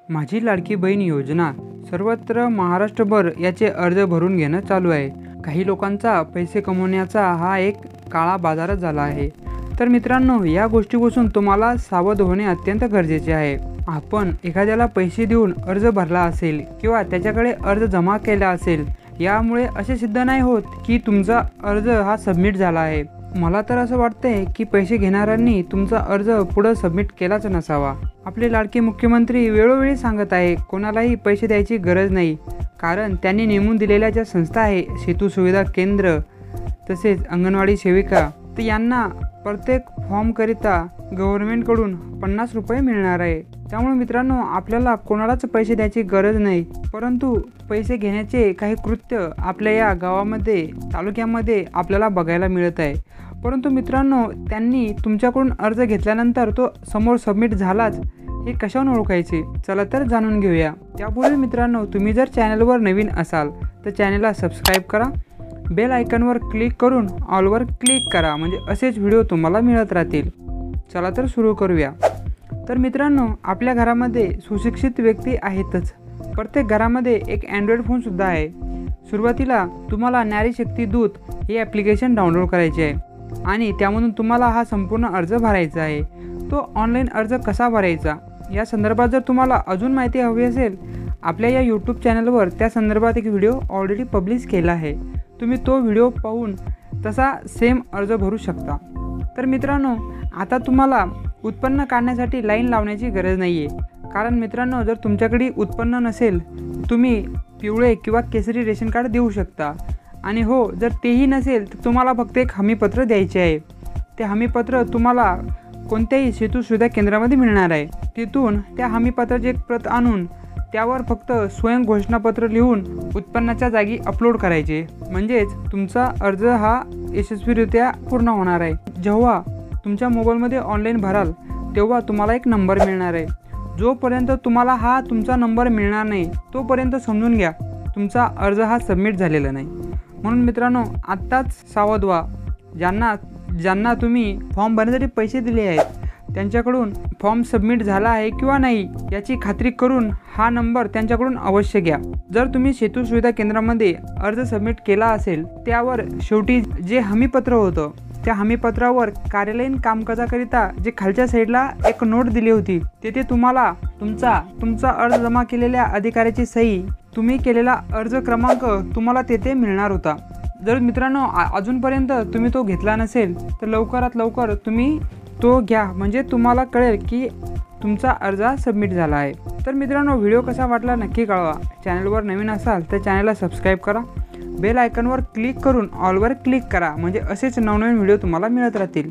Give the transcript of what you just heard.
माझी लाडकी बहीण योजना सर्वत्र महाराष्ट्रभर याचे अर्ज भरून घेणं चालू आहे। काही लोकांचा पैसे कमवण्याचा हा एक काळा बाजारच झाला आहे। तर मित्रांनो, या गोष्टीपासून तुम्हाला सावध होणे अत्यंत गरजेचे आहे। आपण एखाद्याला पैसे देऊन अर्ज भरला असेल किंवा त्याच्याकडे अर्ज जमा केला असेल, यामुळे असे सिद्ध नाही होत की तुमचा अर्ज हा सबमिट झाला आहे। मला तर असं वाटतंय की पैसे घेणाऱ्यांनी तुमचा अर्ज पुढे सबमिट केलाच नसावा। आपले लाडके मुख्यमंत्री वेळोवेळी सांगत आहे कोणालाही पैसे द्यायची गरज नाही, कारण त्यांनी नेमून दिलेल्या ज्या संस्था आहे, सेतू सुविधा केंद्र तसेच अंगणवाडी सेविका, तर यांना प्रत्येक फॉर्मकरिता गव्हर्नमेंटकडून 50 रुपये मिळणार आहे। त्यामुळे मित्रांनो, आपल्याला कोणालाच पैसे द्यायची गरज नाही, परंतु पैसे घेण्याचे काही कृत्य आपल्या या गावामध्ये तालुक्यामध्ये आपल्याला बघायला मिळत आहे। परंतु मित्रांनो, त्यांनी तुमच्याकडून अर्ज घेतल्यानंतर तो समोर सबमिट झालाच हे कशावरून ओळखायचे, चला तर जाणून घेऊया। त्यापूर्वी मित्रांनो, तुम्ही जर चॅनलवर नवीन असाल तर चॅनलला सबस्क्राईब करा, बेल आयकॉनवर क्लिक करून ऑलवर क्लिक करा, म्हणजे असेच व्हिडिओ तुम्हाला मिळत राहतील। चला तर सुरू करूया। तर मित्रांनो, आपल्या घरामध्ये सुशिक्षित व्यक्ती आहेतच, प्रत्येक घरामध्ये एक अँड्रॉइड फोनसुद्धा आहे। सुरुवातीला तुम्हाला नारी शक्ती दूत हे ॲप्लिकेशन डाउनलोड करायचे आहे आणि त्यामधून तुम्हाला हा संपूर्ण अर्ज भरायचा आहे। तो ऑनलाईन अर्ज कसा भरायचा या संदर्भात जर तुम्हाला अजून माहिती हवी असेल, आपल्या या यूट्यूब चॅनलवर त्या संदर्भात एक व्हिडिओ ऑलरेडी पब्लिश केला आहे, तुम्ही तो व्हिडिओ पाहून तसा सेम अर्ज भरू शकता। तर मित्रांनो, आता तुम्हाला उत्पन्न काढण्यासाठी लाईन लावण्याची गरज नाही आहे, कारण मित्रांनो, जर तुमच्याकडे उत्पन्न नसेल तुम्ही पिवळे किंवा केसरी रेशन कार्ड देऊ शकता। आणि हो, जर तेही नसेल तर तुम्हाला फक्त एक हमीपत्र द्यायचे आहे। ते हमीपत्र तुम्हाला कोणत्याही सेतू सुविधा केंद्रामध्ये मिळणार आहे। तिथून त्या हमीपत्राची एक प्रत आणून त्यावर फक्त स्वयं घोषणापत्र लिहून उत्पन्नाच्या जागी अपलोड करायचे, म्हणजेच तुमचा अर्ज हा यशस्वीरित्या पूर्ण होणार आहे। जेव्हा तुमच्या मोबाईलमध्ये ऑनलाईन भराल तेव्हा तुम्हाला एक नंबर मिळणार आहे। जोपर्यंत तुम्हाला हा तुमचा नंबर मिळणार नाही तोपर्यंत समजून घ्या तुमचा अर्ज हा सबमिट झालेला नाही। म्हणून मित्रांनो, आत्ताच सावध व्हा। ज्यांना तुम्ही फॉर्म भरण्यासाठी पैसे दिले आहेत त्यांच्याकडून फॉर्म सबमिट झाला आहे किंवा नाही याची खात्री करून हा नंबर त्यांच्याकडून अवश्य घ्या। जर तुम्ही सेतू सुविधा केंद्रामध्ये अर्ज सबमिट केला असेल, त्यावर शेवटी जे हमीपत्र होतं त्या हमीपत्रावर कार्यालयीन कामकाजाकरिता जे खालच्या साईडला एक नोट दिली होती, तेथे तुम्हाला तुमचा अर्ज जमा केलेल्या अधिकाऱ्याची सही, तुम्ही केलेला अर्ज क्रमांक तुम्हाला तेथे मिळणार होता। जर मित्रांनो अजूनपर्यंत तुम्ही तो घेतला नसेल तर लवकरात लवकर तुम्ही तो घ्या, म्हणजे तुम्हाला कळेल की तुमचा अर्ज सबमिट झाला आहे। तर मित्रांनो, व्हिडिओ कसा वाटला नक्की कळवा। चॅनलवर नवीन असाल तर चॅनलला सबस्क्राईब करा, बेल आयकॉनवर क्लिक करून ऑलवर क्लिक करा, म्हणजे असेच नवनवीन व्हिडिओ तुम्हाला मिळत राहतील।